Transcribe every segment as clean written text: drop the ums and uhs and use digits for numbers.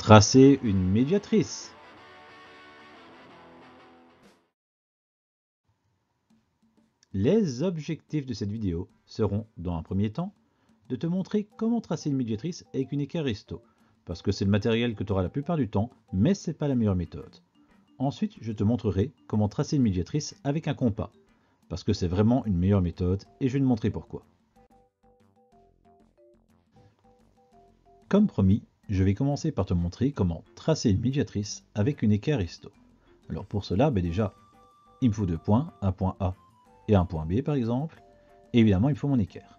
Tracer une médiatrice. Les objectifs de cette vidéo seront, dans un premier temps, de te montrer comment tracer une médiatrice avec une équerre Risto, parce que c'est le matériel que tu auras la plupart du temps, mais c'est pas la meilleure méthode. Ensuite, je te montrerai comment tracer une médiatrice avec un compas, parce que c'est vraiment une meilleure méthode et je vais te montrer pourquoi. Comme promis, je vais commencer par te montrer comment tracer une médiatrice avec une équerre Risto. Alors pour cela, déjà, il me faut 2 points, un point A et un point B par exemple, et évidemment il me faut mon équerre.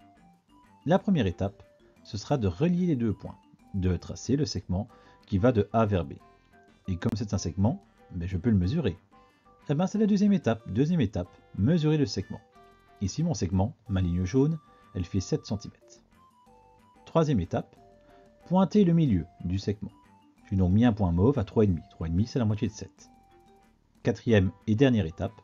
La première étape, ce sera de relier les 2 points, de tracer le segment qui va de A vers B. Et comme c'est un segment, je peux le mesurer. C'est la deuxième étape. Deuxième étape, mesurer le segment. Ici mon segment, ma ligne jaune, elle fait 7 cm. Troisième étape, pointer le milieu du segment. J'ai donc mis un point mauve à 3,5. 3,5 c'est la moitié de 7. Quatrième et dernière étape,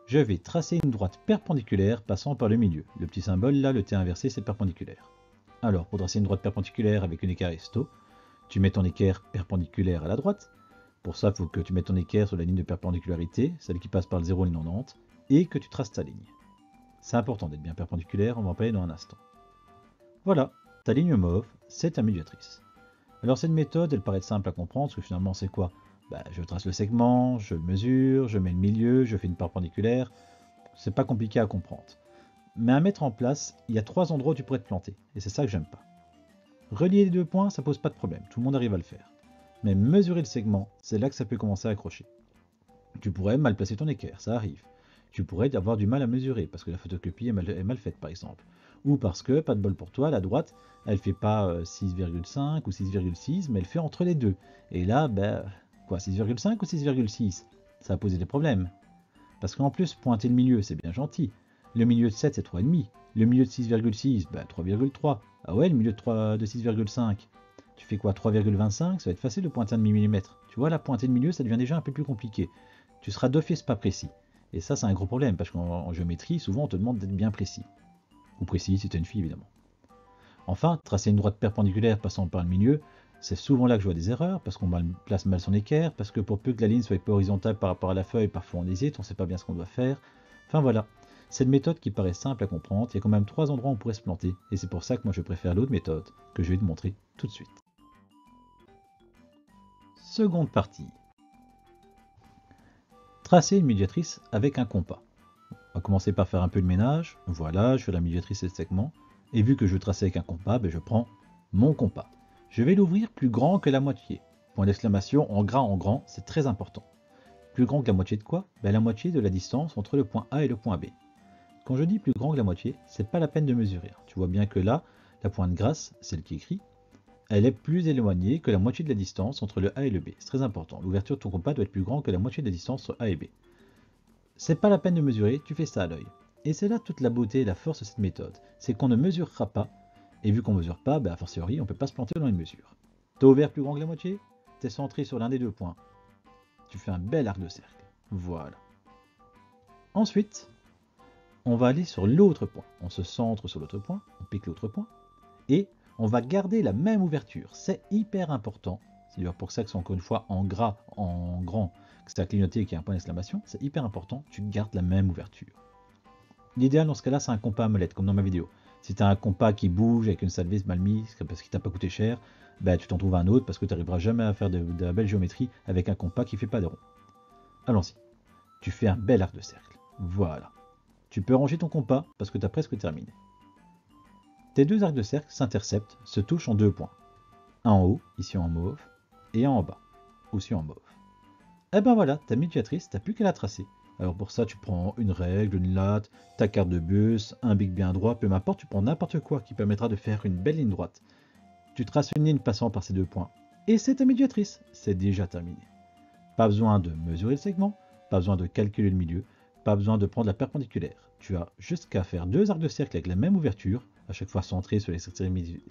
je vais tracer une droite perpendiculaire passant par le milieu. Le petit symbole là, le T inversé, c'est perpendiculaire. Alors, pour tracer une droite perpendiculaire avec une équerre Risto, tu mets ton équerre perpendiculaire à la droite. Pour ça, il faut que tu mettes ton équerre sur la ligne de perpendicularité, celle qui passe par le 0 et le 90, et que tu traces ta ligne. C'est important d'être bien perpendiculaire, on va en parler dans un instant. Voilà, ta ligne mauve, c'est ta médiatrice. Alors cette méthode, elle paraît simple à comprendre, parce que finalement c'est quoi? Je trace le segment, je le mesure, je mets le milieu, je fais une perpendiculaire. C'est pas compliqué à comprendre. Mais à mettre en place, il y a 3 endroits où tu pourrais te planter, et c'est ça que j'aime pas. Relier les 2 points, ça pose pas de problème, tout le monde arrive à le faire. Mais mesurer le segment, c'est là que ça peut commencer à accrocher. Tu pourrais mal placer ton équerre, ça arrive. Tu pourrais avoir du mal à mesurer, parce que la photocopie est mal faite par exemple. Ou parce que, pas de bol pour toi, la droite, elle fait pas 6,5 ou 6,6, mais elle fait entre les deux. Et là, quoi, 6,5 ou 6,6? Ça va poser des problèmes. Parce qu'en plus, pointer le milieu, c'est bien gentil. Le milieu de 7, c'est 3,5. Le milieu de 6,6, 3,3. Ah ouais, le milieu de 6,5. Tu fais quoi, 3,25? Ça va être facile de pointer un demi-millimètre. Tu vois, là, pointer le milieu, ça devient déjà un peu plus compliqué. Tu seras d'office pas précis. Et ça, c'est un gros problème, parce qu'en géométrie, souvent, on te demande d'être bien précis. Ou précis si tu es une fille, évidemment. Enfin, tracer une droite perpendiculaire passant par le milieu, c'est souvent là que je vois des erreurs, parce qu'on place mal son équerre, parce que pour peu que la ligne soit pas horizontale par rapport à la feuille, parfois on hésite, on ne sait pas bien ce qu'on doit faire. Enfin voilà, c'est une méthode qui paraît simple à comprendre, il y a quand même 3 endroits où on pourrait se planter, et c'est pour ça que moi je préfère l'autre méthode, que je vais te montrer tout de suite. Seconde partie. Tracer une médiatrice avec un compas. On va commencer par faire un peu de ménage, voilà, je fais la médiatrice et le segment, et vu que je veux tracer avec un compas, je prends mon compas. Je vais l'ouvrir plus grand que la moitié. Point d'exclamation en grand, c'est très important. Plus grand que la moitié de quoi? La moitié de la distance entre le point A et le point B. Quand je dis plus grand que la moitié, c'est pas la peine de mesurer. Tu vois bien que là, la pointe grasse, celle qui écrit, elle est plus éloignée que la moitié de la distance entre le A et le B. C'est très important. L'ouverture de ton compas doit être plus grande que la moitié de la distance entre A et B. C'est pas la peine de mesurer, tu fais ça à l'œil. Et c'est là toute la beauté et la force de cette méthode. C'est qu'on ne mesurera pas. Et vu qu'on ne mesure pas, a fortiori, on ne peut pas se planter dans une mesure. T'as ouvert plus grand que la moitié? T'es centré sur l'un des 2 points. Tu fais un bel arc de cercle. Voilà. Ensuite, on va aller sur l'autre point. On se centre sur l'autre point, on pique l'autre point, et on va garder la même ouverture. C'est hyper important. C'est d'ailleurs pour ça que c'est encore une fois en gras, en grand, que c'est à clignoter et qu'il y a un point d'exclamation. C'est hyper important, tu gardes la même ouverture. L'idéal dans ce cas-là, c'est un compas à molette, comme dans ma vidéo. Si tu as un compas qui bouge avec une salvise mal mise, parce qu'il t'a pas coûté cher, tu t'en trouves un autre parce que tu n'arriveras jamais à faire de la belle géométrie avec un compas qui fait pas de rond. Allons-y. Tu fais un bel arc de cercle. Voilà. Tu peux ranger ton compas parce que tu as presque terminé. Tes 2 arcs de cercle s'interceptent, se touchent en 2 points. Un en haut, ici en mauve, et un en bas, aussi en mauve. Et voilà, ta médiatrice, t'as plus qu'à la tracer. Alors pour ça, tu prends une règle, une latte, ta carte de bus, un bic bien droit, peu m'importe, tu prends n'importe quoi qui permettra de faire une belle ligne droite. Tu traces une ligne passant par ces 2 points. Et c'est ta médiatrice, c'est déjà terminé. Pas besoin de mesurer le segment, pas besoin de calculer le milieu, pas besoin de prendre la perpendiculaire. Tu as juste qu'à faire 2 arcs de cercle avec la même ouverture, à chaque fois centrés sur les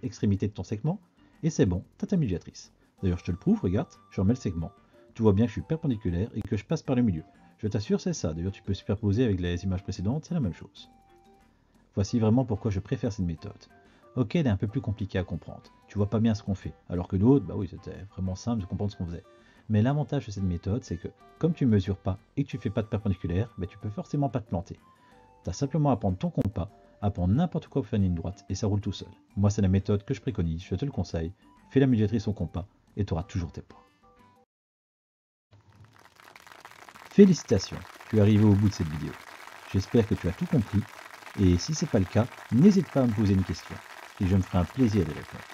extrémités de ton segment, et c'est bon, t'as ta médiatrice. D'ailleurs, je te le prouve, regarde, je remets le segment. Tu vois bien que je suis perpendiculaire et que je passe par le milieu. Je t'assure, c'est ça. D'ailleurs, tu peux superposer avec les images précédentes, c'est la même chose. Voici vraiment pourquoi je préfère cette méthode. Ok, elle est un peu plus compliquée à comprendre. tu vois pas bien ce qu'on fait. Alors que d'autres, bah oui, c'était vraiment simple de comprendre ce qu'on faisait. Mais l'avantage de cette méthode, c'est que comme tu mesures pas et que tu fais pas de perpendiculaire, bah, tu peux forcément pas te planter. Tu as simplement à prendre ton compas, à prendre n'importe quoi pour faire une ligne droite et ça roule tout seul. Moi, c'est la méthode que je préconise, je te le conseille. Fais la médiatrice au compas et tu auras toujours tes points. Félicitations, tu es arrivé au bout de cette vidéo. J'espère que tu as tout compris et si ce n'est pas le cas, n'hésite pas à me poser une question et je me ferai un plaisir d'y répondre.